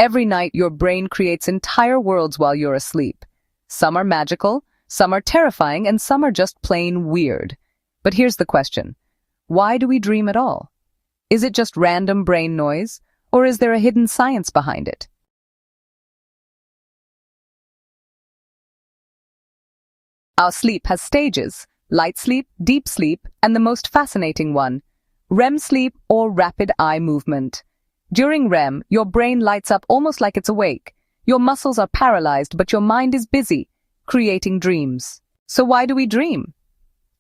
Every night, your brain creates entire worlds while you're asleep. Some are magical, some are terrifying, and some are just plain weird. But here's the question. Why do we dream at all? Is it just random brain noise, or is there a hidden science behind it? Our sleep has stages: light sleep, deep sleep, and the most fascinating one, REM sleep or rapid eye movement. During REM, your brain lights up almost like it's awake. Your muscles are paralyzed, but your mind is busy, creating dreams. So why do we dream?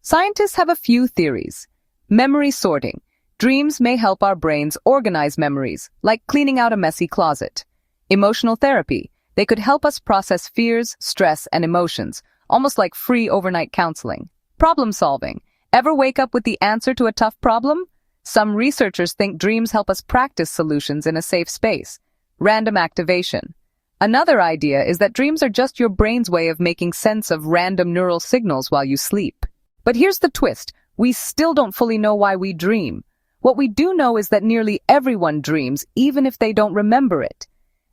Scientists have a few theories. Memory sorting. Dreams may help our brains organize memories, like cleaning out a messy closet. Emotional therapy. They could help us process fears, stress, and emotions, almost like free overnight counseling. Problem solving. Ever wake up with the answer to a tough problem? Some researchers think dreams help us practice solutions in a safe space. Random activation. Another idea is that dreams are just your brain's way of making sense of random neural signals while you sleep. But here's the twist. We still don't fully know why we dream. What we do know is that nearly everyone dreams, even if they don't remember it.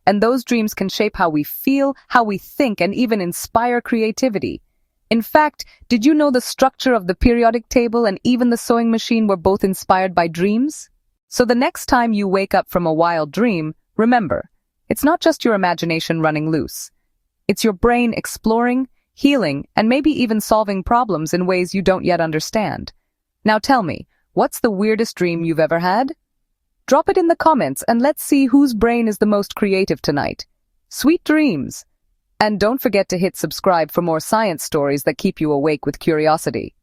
And those dreams can shape how we feel, how we think, and even inspire creativity. In fact, did you know the structure of the periodic table and even the sewing machine were both inspired by dreams? So the next time you wake up from a wild dream, remember, it's not just your imagination running loose. It's your brain exploring, healing, and maybe even solving problems in ways you don't yet understand. Now tell me, what's the weirdest dream you've ever had? Drop it in the comments and let's see whose brain is the most creative tonight. Sweet dreams! And don't forget to hit subscribe for more science stories that keep you awake with curiosity.